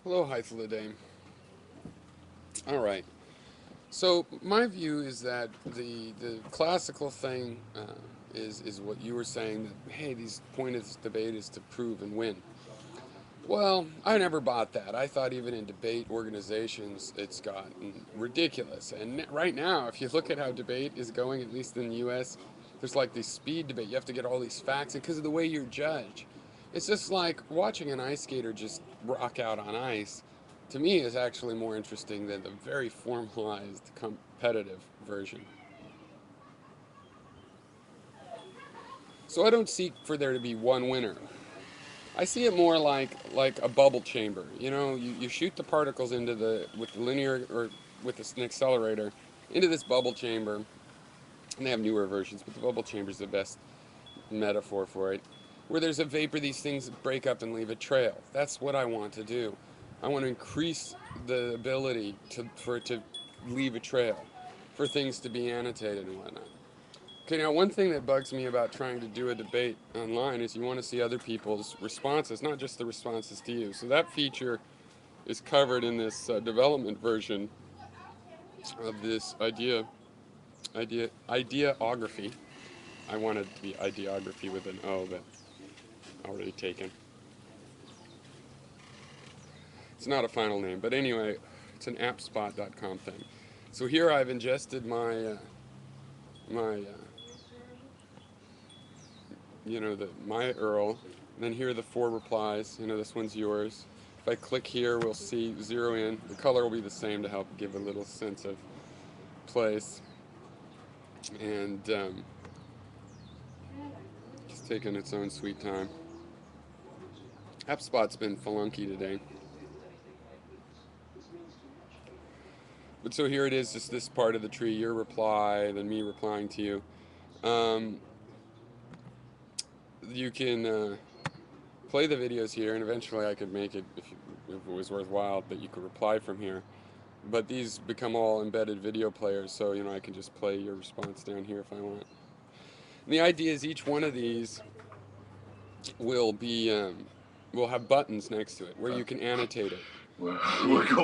Hello, Hythloday. All right. So my view is that the classical thing is what you were saying, that hey, the point of this debate is to prove and win. Well, I never bought that. I thought even in debate organizations, it's gotten ridiculous. And right now, if you look at how debate is going, at least in the U.S., there's like this speed debate. You have to get all these facts, and because of the way you're judged, it's just like watching an ice skater just rock out on ice. To me, is actually more interesting than the very formalized competitive version. So I don't seek for there to be one winner. I see it more like a bubble chamber. You know, you shoot the particles into the with the linear or with an accelerator into this bubble chamber, and they have newer versions, but the bubble chamber is the best metaphor for it. Where there's a vapor, these things break up and leave a trail. That's what I want to do. I want to increase the ability for it to leave a trail, for things to be annotated and whatnot. Okay, now one thing that bugs me about trying to do a debate online is you want to see other people's responses, not just the responses to you. So that feature is covered in this development version of this ideography. I wanted to be ideography with an O, but already taken. It's not a final name, but anyway, it's an appspot.com thing. So here I've ingested my my URL. Then here are the 4 replies. This one's yours. If I click here, we'll see zero in. The color will be the same to help give a little sense of place. And it's taking its own sweet time. AppSpot's been flunky today. But so here it is, just this part of the tree, your reply, then me replying to you. Um, you can play the videos here, and eventually I could make it, if it was worthwhile, that you could reply from here. But these become all embedded video players, so I can just play your response down here if I want. And the idea is each one of these will be will have buttons next to it where you can annotate it,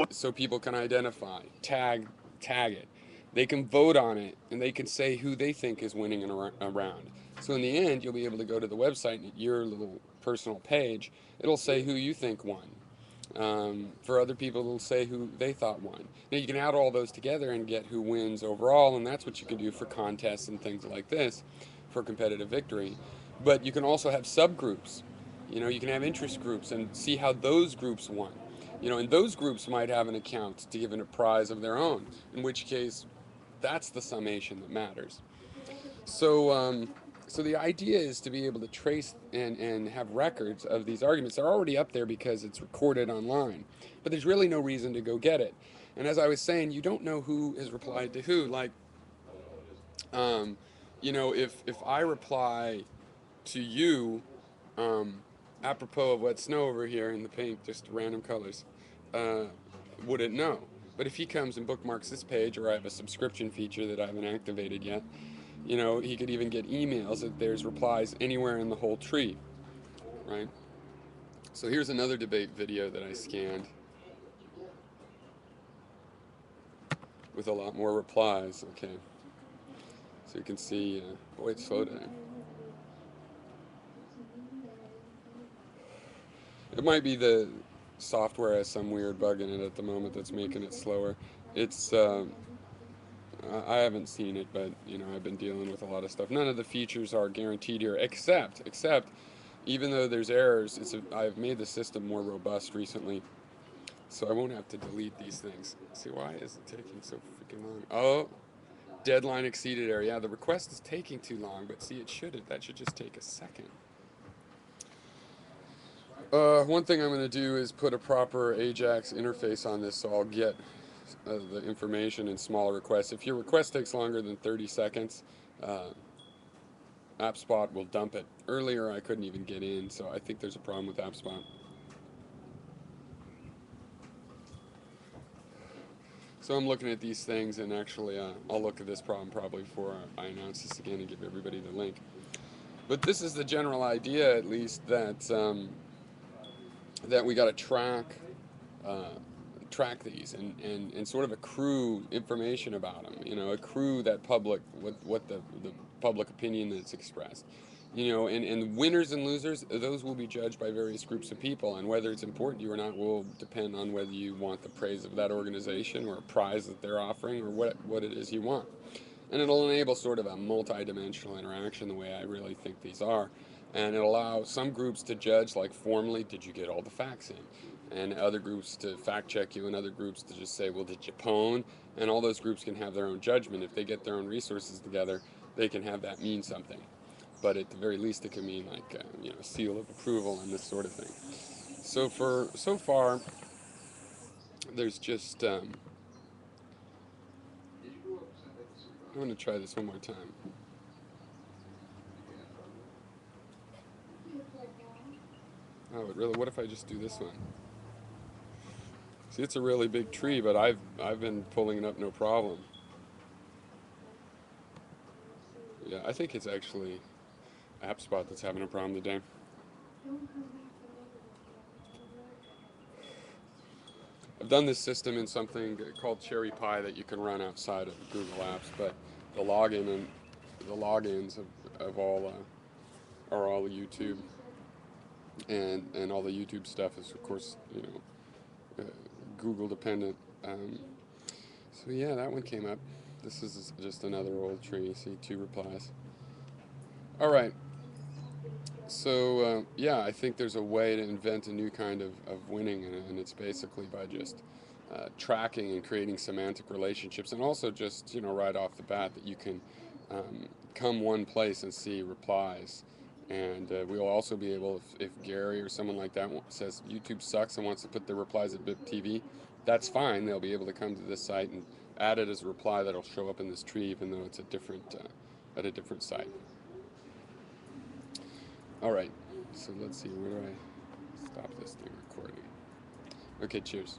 so people can identify, tag it. They can vote on it, and they can say who they think is winning around. So in the end, you'll be able to go to the website and your little personal page. It'll say who you think won. For other people, it'll say who they thought won. Now you can add all those together and get who wins overall, and that's what you can do for contests and things like this, for competitive victory. But you can also have subgroups. You can have interest groups and see how those groups won. And those groups might have an account to give a prize of their own, in which case that's the summation that matters. So the idea is to be able to trace and have records of these arguments. They're already up there because it's recorded online, but there's really no reason to go get it. And as I was saying, you don't know who has replied to who. Like, um, if I reply to you, apropos of wet snow over here in the pink, just random colors, uh, wouldn't know. But if he comes and bookmarks this page, or I have a subscription feature that I haven't activated yet, he could even get emails that there's replies anywhere in the whole tree, right? So here's another debate video that I scanned with a lot more replies. Okay, so you can see, boy, it's slow today. It might be the software has some weird bug in it at the moment that's making it slower. It's I haven't seen it, but I've been dealing with a lot of stuff. None of the features are guaranteed here, except even though there's errors, I've made the system more robust recently, so I won't have to delete these things. See, why is it taking so freaking long? Oh, deadline exceeded error. Yeah, the request is taking too long, but see, that should just take a second. One thing I'm going to do is put a proper AJAX interface on this, so I'll get the information in smaller requests. If your request takes longer than 30 seconds, uh, AppSpot will dump it. Earlier, I couldn't even get in, so I think there's a problem with AppSpot. So I'm looking at these things, and actually, I'll look at this problem probably before I announce this again and give everybody the link. But this is the general idea, at least, that we got to track track these and sort of accrue information about them, accrue that public, what the public opinion that's expressed. And winners and losers, those will be judged by various groups of people, and whether it's important to you or not will depend on whether you want the praise of that organization or a prize that they're offering, or what it is you want. And it'll enable sort of a multi-dimensional interaction the way I really think these are. And it'll allow some groups to judge, like formally, did you get all the facts in? And other groups to fact check you, and other groups to just say, well, did you pwn? And all those groups can have their own judgment. If they get their own resources together, they can have that mean something. But at the very least, it can mean like a seal of approval and this sort of thing. So far, there's just I'm going to try this one more time. Oh, what if I just do this one? See, it's a really big tree, but I've been pulling it up no problem. Yeah, I think it's actually AppSpot that's having a problem today. I've done this system in something called Cherry Pie that you can run outside of Google Apps, but the logins of all are all YouTube, and all the YouTube stuff is, of course, Google dependent. So yeah, that one came up. This is just another old tree. See, 2 replies. All right. So yeah, I think there's a way to invent a new kind of winning, and it's basically by just tracking and creating semantic relationships, and also just right off the bat that you can come one place and see replies. And we'll also be able, if Gary or someone like that says YouTube sucks and wants to put their replies at BIP TV, that's fine. They'll be able to come to this site and add it as a reply that'll show up in this tree, even though it's at a different site. All right, so let's see, where do I stop this thing recording? Okay, cheers.